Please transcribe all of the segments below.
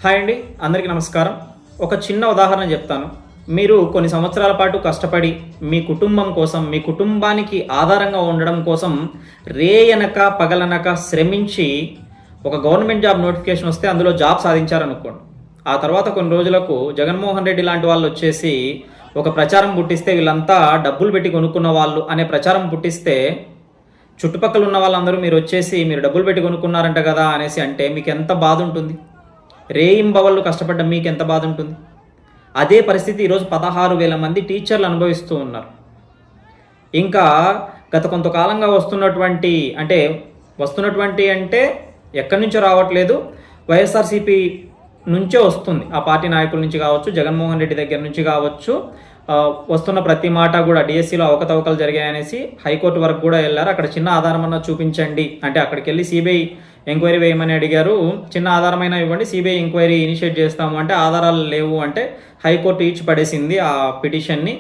Hi అండి, అందరికీ నమస్కారం. ఒక చిన్న ఉదాహరణ చెప్తాను. మీరు కొన్ని సంవత్సరాల పాటు కష్టపడి మీ కుటుంబం కోసం, మీ కుటుంబానికి ఆధారంగా ఉండడం కోసం రేయనక పగలనక శ్రమించి ఒక గవర్నమెంట్ జాబ్ నోటిఫికేషన్ వస్తే అందులో జాబ్ సాధించారనుకోండి. ఆ తర్వాత కొన్ని రోజులకు జగన్మోహన్ రెడ్డి లాంటి వాళ్ళు వచ్చేసి ఒక ప్రచారం పుట్టిస్తే వీళ్ళంతా డబ్బులు పెట్టి కొనుక్కున్న వాళ్ళు అనే ప్రచారం పుట్టిస్తే చుట్టుపక్కల ఉన్న వాళ్ళందరూ మీరు వచ్చేసి మీరు డబ్బులు పెట్టి కొనుక్కున్నారంట కదా అనేసి అంటే మీకు ఎంత బాధ ఉంటుంది? రేయింబవళ్ళు కష్టపడ్డ మీకు ఎంత బాధ ఉంటుంది? అదే పరిస్థితి ఈరోజు 16,000 మంది టీచర్లు అనుభవిస్తూ ఉన్నారు. ఇంకా గత కొంతకాలంగా వస్తున్నటువంటి అంటే ఎక్కడి నుంచో రావట్లేదు, వైఎస్ఆర్సీపీ నుంచే వస్తుంది. ఆ పార్టీ నాయకుల నుంచి కావచ్చు, జగన్మోహన్ రెడ్డి దగ్గర నుంచి కావచ్చు, వస్తున్న ప్రతి మాట కూడా డిఎస్సిలో అవకతవకలు జరిగాయనేసి హైకోర్టు వరకు కూడా వెళ్ళారు. అక్కడ చిన్న ఆధారం అన్నా చూపించండి అంటే అక్కడికి వెళ్ళి సిబిఐ ఎంక్వైరీ వేయమని అడిగారు. చిన్న ఆధారమైన ఇవ్వండి, సిబిఐ ఎంక్వైరీ ఇనిషియేట్ చేస్తాము అంటే ఆధారాలు లేవు అంటే హైకోర్టు ఈడ్చి పడేసింది ఆ పిటిషన్ని.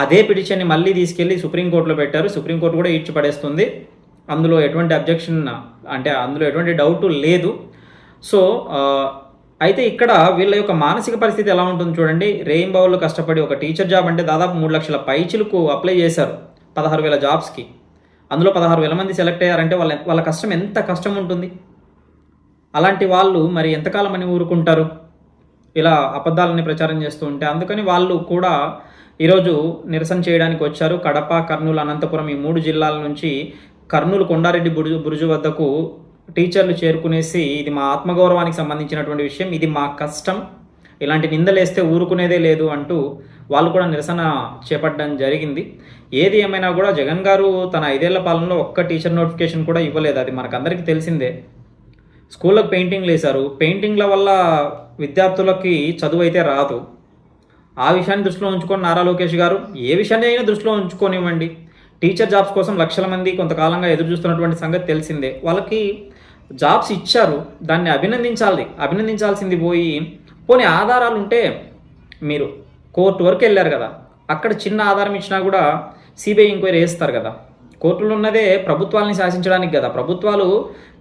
అదే పిటిషన్ని మళ్ళీ తీసుకెళ్ళి సుప్రీంకోర్టులో పెట్టారు. సుప్రీంకోర్టు కూడా ఈడ్చి పడేస్తుంది. అందులో ఎటువంటి అబ్జెక్షన్ అందులో ఎటువంటి డౌట్ లేదు. సో అయితే ఇక్కడ వీళ్ళ యొక్క మానసిక పరిస్థితి ఎలా ఉంటుంది చూడండి. రెయిన్బోలో కష్టపడి ఒక టీచర్ జాబ్ అంటే దాదాపు 3 లక్షల పైచిలకు అప్లై చేశారు 16,000 జాబ్స్కి. అందులో 16,000 మంది సెలెక్ట్ అయ్యారంటే వాళ్ళ కష్టం ఎంత కష్టం ఉంటుంది. అలాంటి వాళ్ళు మరి ఎంతకాలం అని ఊరుకుంటారు ఇలా అబద్ధాలని ప్రచారం చేస్తూ ఉంటే? అందుకని వాళ్ళు కూడా ఈరోజు నిరసన చేయడానికి వచ్చారు. కడప, కర్నూలు, అనంతపురం ఈ 3 జిల్లాల నుంచి కర్నూలు కొండారెడ్డి బురుజు వద్దకు టీచర్లు చేరుకునేసి ఇది మా ఆత్మగౌరవానికి సంబంధించినటువంటి విషయం, ఇది మా కష్టం, ఇలాంటి నిందలేస్తే ఊరుకునేదే లేదు అంటూ వాళ్ళు కూడా నిరసన చేపట్టడం జరిగింది. ఏది ఏమైనా కూడా జగన్ గారు తన 5 ఏళ్ల పాలనలో ఒక్క టీచర్ నోటిఫికేషన్ కూడా ఇవ్వలేదు. అది మనకందరికీ తెలిసిందే. స్కూళ్ళకు పెయింటింగ్లు వేశారు. పెయింటింగ్ల వల్ల విద్యార్థులకి చదువు అయితే రాదు. ఆ విషయాన్ని దృష్టిలో ఉంచుకొని నారా లోకేష్ గారు ఏ విషయాన్ని అయినా దృష్టిలో ఉంచుకోనివ్వండి. టీచర్ జాబ్స్ కోసం లక్షల మంది కొంతకాలంగా ఎదురు చూస్తున్నటువంటి సంగతి తెలిసిందే. వాళ్ళకి జాబ్స్ ఇచ్చారు, దాన్ని అభినందించాల్సింది పోయి పోనీ ఆధారాలు ఉంటే మీరు కోర్టు వరకు వెళ్ళారు కదా, అక్కడ చిన్న ఆధారం ఇచ్చినా కూడా సిబిఐ ఎంక్వైరీ వేస్తారు కదా. కోర్టులు ఉన్నదే ప్రభుత్వాలని శాసించడానికి కదా. ప్రభుత్వాలు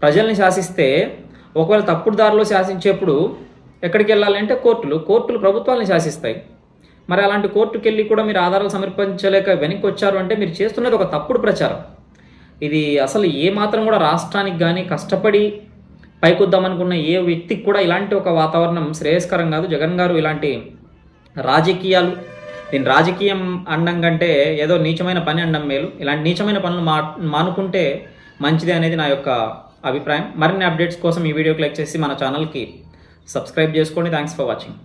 ప్రజల్ని శాసిస్తే ఒకవేళ తప్పుడు దారిలో శాసించేప్పుడు ఎక్కడికి వెళ్ళాలి అంటే కోర్టులు ప్రభుత్వాలని శాసిస్తాయి. మరి అలాంటి కోర్టుకు వెళ్ళి కూడా మీరు ఆధారాలు సమర్పించలేక వెనక్కి వచ్చారు అంటే మీరు చేస్తున్నది ఒక తప్పుడు ప్రచారం. ఇది అసలు ఏ మాత్రం కూడా రాష్ట్రానికి కానీ కష్టపడి పైకొద్దామనుకున్న ఏ వ్యక్తికి కూడా ఇలాంటి ఒక వాతావరణం శ్రేయస్కరం కాదు. జగన్ గారు ఇలాంటి రాజకీయాలు, దీని రాజకీయం అనడం కంటే ఏదో నీచమైన పని అనడం మేలు. ఇలాంటి నీచమైన పనులు మానుకుంటే మంచిదే అనేది నా యొక్క అభిప్రాయం. మరిన్ని అప్డేట్స్ కోసం ఈ వీడియోకి లైక్ చేసి మన ఛానల్కి సబ్స్క్రైబ్ చేసుకోండి. Thanks for watching.